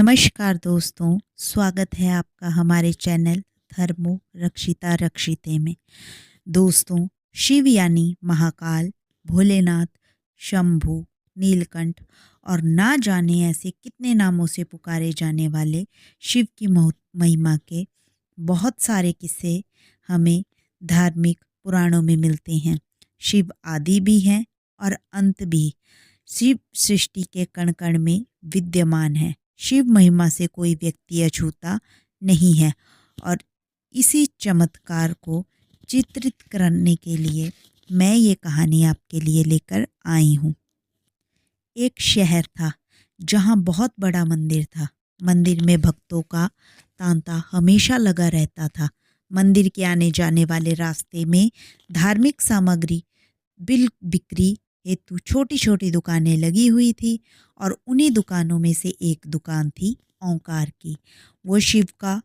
नमस्कार दोस्तों, स्वागत है आपका हमारे चैनल धर्मो रक्षिता रक्षिते में। दोस्तों, शिव यानी महाकाल, भोलेनाथ, शंभु, नीलकंठ और ना जाने ऐसे कितने नामों से पुकारे जाने वाले शिव की महिमा के बहुत सारे किस्से हमें धार्मिक पुराणों में मिलते हैं। शिव आदि भी हैं और अंत भी। शिव सृष्टि के कण कण में विद्यमान है। शिव महिमा से कोई व्यक्ति अछूता नहीं है और इसी चमत्कार को चित्रित करने के लिए मैं ये कहानी आपके लिए लेकर आई हूँ। एक शहर था जहाँ बहुत बड़ा मंदिर था। मंदिर में भक्तों का तांता हमेशा लगा रहता था। मंदिर के आने जाने वाले रास्ते में धार्मिक सामग्री बिल बिक्री हेतु छोटी छोटी दुकानें लगी हुई थी और उन्हीं दुकानों में से एक दुकान थी ओंकार की। वो शिव का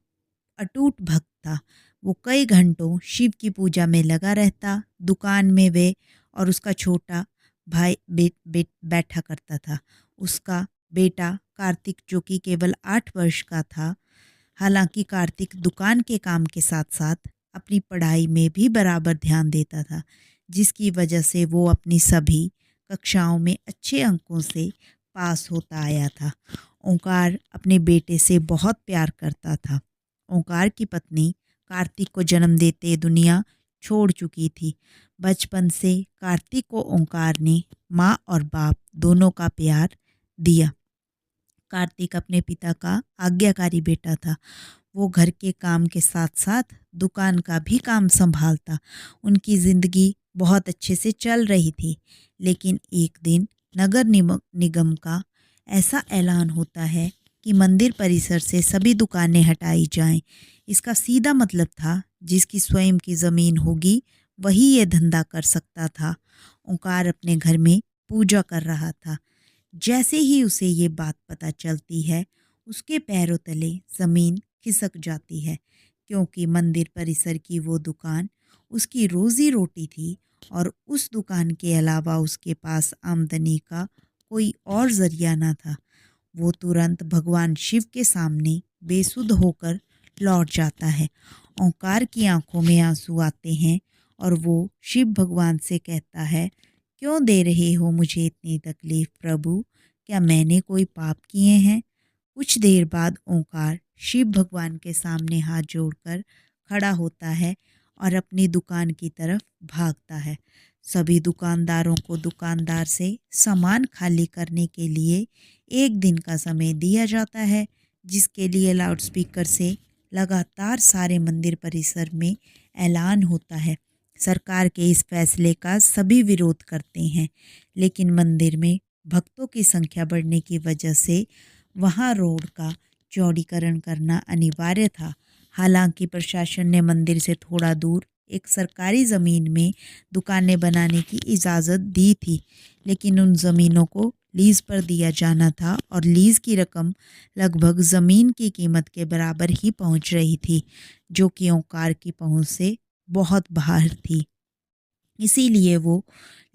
अटूट भक्त था। वो कई घंटों शिव की पूजा में लगा रहता। दुकान में वे और उसका छोटा भाई बैठा करता था। उसका बेटा कार्तिक, जो कि केवल 8 वर्ष का था। हालांकि कार्तिक दुकान के काम के साथ साथ अपनी पढ़ाई में भी बराबर ध्यान देता था, जिसकी वजह से वो अपनी सभी कक्षाओं में अच्छे अंकों से पास होता आया था। ओंकार अपने बेटे से बहुत प्यार करता था। ओंकार की पत्नी कार्तिक को जन्म देते दुनिया छोड़ चुकी थी। बचपन से कार्तिक को ओंकार ने माँ और बाप दोनों का प्यार दिया। कार्तिक अपने पिता का आज्ञाकारी बेटा था। वो घर के काम के साथ साथ दुकान का भी काम संभालता। उनकी ज़िंदगी बहुत अच्छे से चल रही थी। लेकिन एक दिन नगर निगम का ऐसा ऐलान होता है कि मंदिर परिसर से सभी दुकानें हटाई जाएं। इसका सीधा मतलब था, जिसकी स्वयं की ज़मीन होगी वही ये धंधा कर सकता था। ओंकार अपने घर में पूजा कर रहा था। जैसे ही उसे ये बात पता चलती है, उसके पैरों तले ज़मीन खिसक जाती है, क्योंकि मंदिर परिसर की वो दुकान उसकी रोज़ी रोटी थी और उस दुकान के अलावा उसके पास आमदनी का कोई और ज़रिया ना था। वो तुरंत भगवान शिव के सामने बेसुध होकर लौट जाता है। ओंकार की आंखों में आंसू आते हैं और वो शिव भगवान से कहता है, क्यों दे रहे हो मुझे इतनी तकलीफ़ प्रभु? क्या मैंने कोई पाप किए हैं? कुछ देर बाद ओंकार शिव भगवान के सामने हाथ जोड़कर खड़ा होता है और अपनी दुकान की तरफ भागता है। सभी दुकानदारों को दुकानदार से सामान खाली करने के लिए 1 दिन का समय दिया जाता है, जिसके लिए लाउडस्पीकर से लगातार सारे मंदिर परिसर में ऐलान होता है। सरकार के इस फैसले का सभी विरोध करते हैं, लेकिन मंदिर में भक्तों की संख्या बढ़ने की वजह से वहाँ रोड का चौड़ीकरण करना अनिवार्य था। हालांकि प्रशासन ने मंदिर से थोड़ा दूर एक सरकारी ज़मीन में दुकानें बनाने की इजाज़त दी थी, लेकिन उन ज़मीनों को लीज़ पर दिया जाना था और लीज़ की रकम लगभग ज़मीन की कीमत के बराबर ही पहुंच रही थी, जो कि ओंकार की पहुंच से बहुत बाहर थी। इसीलिए वो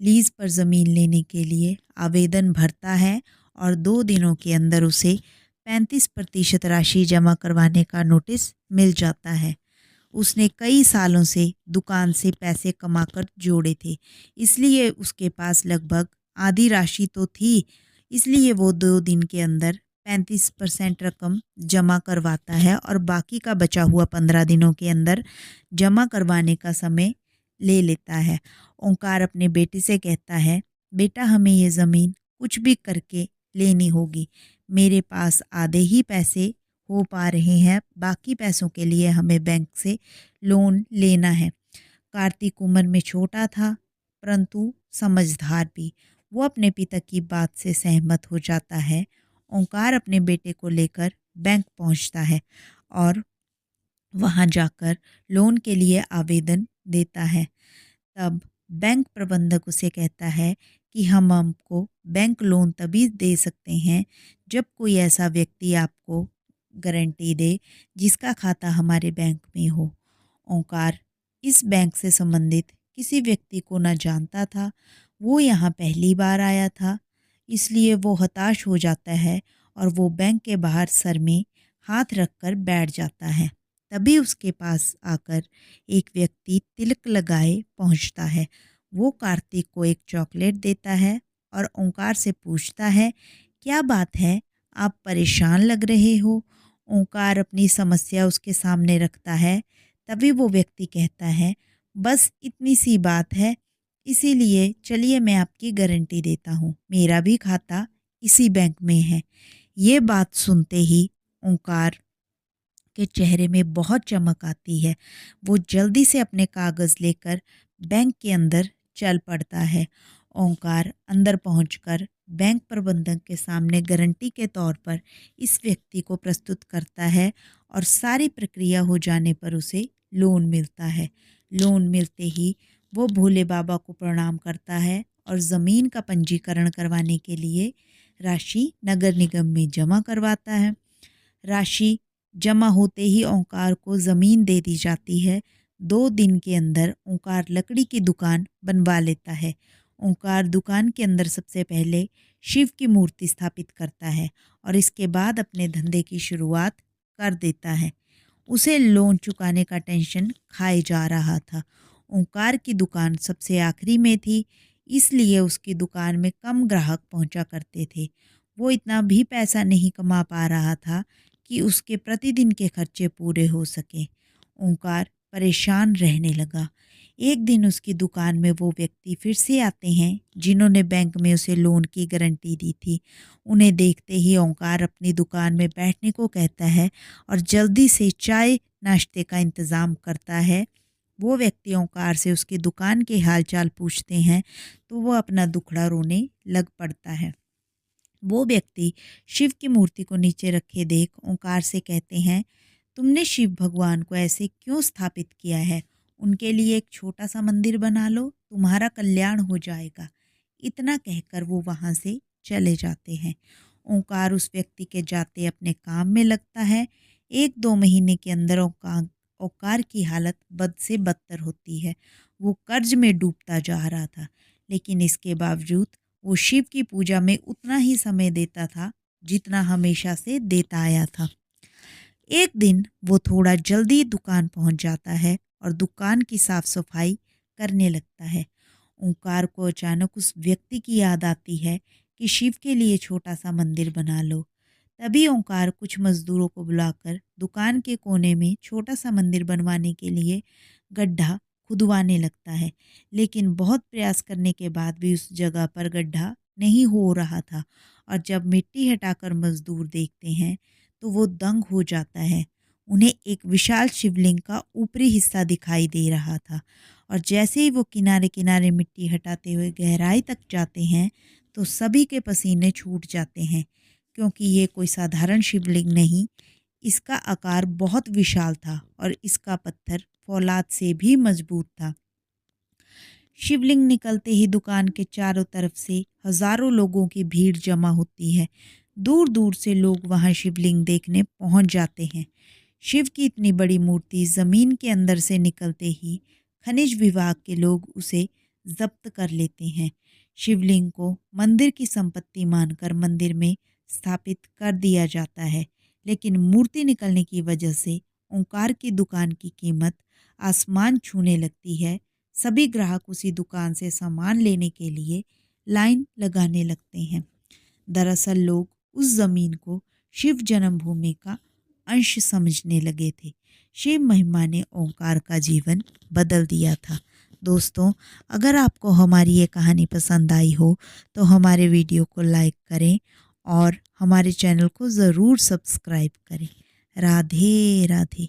लीज़ पर ज़मीन लेने के लिए आवेदन भरता है और 2 दिनों के अंदर उसे 35% राशि जमा करवाने का नोटिस मिल जाता है। उसने कई सालों से दुकान से पैसे कमाकर जोड़े थे, इसलिए उसके पास लगभग आधी राशि तो थी। इसलिए वो 2 दिन के अंदर 35% रकम जमा करवाता है और बाकी का बचा हुआ 15 दिनों के अंदर जमा करवाने का समय ले लेता है। ओंकार अपने बेटे से कहता है, बेटा हमें ये ज़मीन कुछ भी करके लेनी होगी। मेरे पास आधे ही पैसे हो पा रहे हैं, बाकी पैसों के लिए हमें बैंक से लोन लेना है। कार्तिक उम्र में छोटा था, परंतु समझदार भी। वो अपने पिता की बात से सहमत हो जाता है। ओंकार अपने बेटे को लेकर बैंक पहुंचता है और वहां जाकर लोन के लिए आवेदन देता है। तब बैंक प्रबंधक उसे कहता है कि हम आपको बैंक लोन तभी दे सकते हैं जब कोई ऐसा व्यक्ति आपको गारंटी दे जिसका खाता हमारे बैंक में हो। ओंकार इस बैंक से संबंधित किसी व्यक्ति को न जानता था। वो यहाँ पहली बार आया था, इसलिए वो हताश हो जाता है और वो बैंक के बाहर सर में हाथ रखकर बैठ जाता है। तभी उसके पास आकर एक व्यक्ति तिलक लगाए पहुंचता है। वो कार्तिक को एक चॉकलेट देता है और ओंकार से पूछता है, क्या बात है, आप परेशान लग रहे हो? ओंकार अपनी समस्या उसके सामने रखता है। तभी वो व्यक्ति कहता है, बस इतनी सी बात है, इसीलिए चलिए मैं आपकी गारंटी देता हूँ, मेरा भी खाता इसी बैंक में है। ये बात सुनते ही ओंकार के चेहरे में बहुत चमक आती है। वो जल्दी से अपने कागज़ लेकर बैंक के अंदर चल पड़ता है। ओंकार अंदर पहुंचकर बैंक प्रबंधक के सामने गारंटी के तौर पर इस व्यक्ति को प्रस्तुत करता है और सारी प्रक्रिया हो जाने पर उसे लोन मिलता है। लोन मिलते ही वो भोले बाबा को प्रणाम करता है और ज़मीन का पंजीकरण करवाने के लिए राशि नगर निगम में जमा करवाता है। राशि जमा होते ही ओंकार को ज़मीन दे दी जाती है। 2 दिन के अंदर ओंकार लकड़ी की दुकान बनवा लेता है। ओंकार दुकान के अंदर सबसे पहले शिव की मूर्ति स्थापित करता है और इसके बाद अपने धंधे की शुरुआत कर देता है। उसे लोन चुकाने का टेंशन खाए जा रहा था। ओंकार की दुकान सबसे आखिरी में थी, इसलिए उसकी दुकान में कम ग्राहक पहुंचा करते थे। वो इतना भी पैसा नहीं कमा पा रहा था कि उसके प्रतिदिन के खर्चे पूरे हो सके। ओंकार परेशान रहने लगा। एक दिन उसकी दुकान में वो व्यक्ति फिर से आते हैं जिन्होंने बैंक में उसे लोन की गारंटी दी थी। उन्हें देखते ही ओंकार अपनी दुकान में बैठने को कहता है और जल्दी से चाय नाश्ते का इंतज़ाम करता है। वो व्यक्ति ओंकार से उसकी दुकान के हालचाल पूछते हैं तो वो अपना दुखड़ा रोने लग पड़ता है। वो व्यक्ति शिव की मूर्ति को नीचे रखे देख ओंकार से कहते हैं, तुमने शिव भगवान को ऐसे क्यों स्थापित किया है? उनके लिए एक छोटा सा मंदिर बना लो, तुम्हारा कल्याण हो जाएगा। इतना कहकर वो वहाँ से चले जाते हैं। ओंकार उस व्यक्ति के जाते अपने काम में लगता है। 1-2 महीने के अंदर ओंकार की हालत बद से बदतर होती है। वो कर्ज में डूबता जा रहा था, लेकिन इसके बावजूद वो शिव की पूजा में उतना ही समय देता था जितना हमेशा से देता आया था। एक दिन वो थोड़ा जल्दी दुकान पहुंच जाता है और दुकान की साफ सफाई करने लगता है। ओंकार को अचानक उस व्यक्ति की याद आती है कि शिव के लिए छोटा सा मंदिर बना लो। तभी ओंकार कुछ मजदूरों को बुलाकर दुकान के कोने में छोटा सा मंदिर बनवाने के लिए गड्ढा खुदवाने लगता है, लेकिन बहुत प्रयास करने के बाद भी उस जगह पर गड्ढा नहीं हो रहा था और जब मिट्टी हटाकर मजदूर देखते हैं तो वो दंग हो जाता है। उन्हें एक विशाल शिवलिंग का ऊपरी हिस्सा दिखाई दे रहा था और जैसे ही वो किनारे किनारे मिट्टी हटाते हुए गहराई तक जाते हैं तो सभी के पसीने छूट जाते हैं, क्योंकि ये कोई साधारण शिवलिंग नहीं, इसका आकार बहुत विशाल था और इसका पत्थर फौलाद से भी मजबूत था। शिवलिंग निकलते ही दुकान के चारों तरफ से हजारों लोगों की भीड़ जमा होती है। दूर दूर से लोग वहां शिवलिंग देखने पहुंच जाते हैं। शिव की इतनी बड़ी मूर्ति जमीन के अंदर से निकलते ही खनिज विभाग के लोग उसे जब्त कर लेते हैं। शिवलिंग को मंदिर की संपत्ति मानकर मंदिर में स्थापित कर दिया जाता है, लेकिन मूर्ति निकलने की वजह से ओंकार की दुकान की कीमत आसमान छूने लगती है। सभी ग्राहक उसी दुकान से सामान लेने के लिए लाइन लगाने लगते हैं। दरअसल लोग उस जमीन को शिव जन्मभूमि का अंश समझने लगे थे। शिव महिमा ने ओंकार का जीवन बदल दिया था। दोस्तों, अगर आपको हमारी ये कहानी पसंद आई हो तो हमारे वीडियो को लाइक करें और हमारे चैनल को ज़रूर सब्सक्राइब करें। राधे राधे।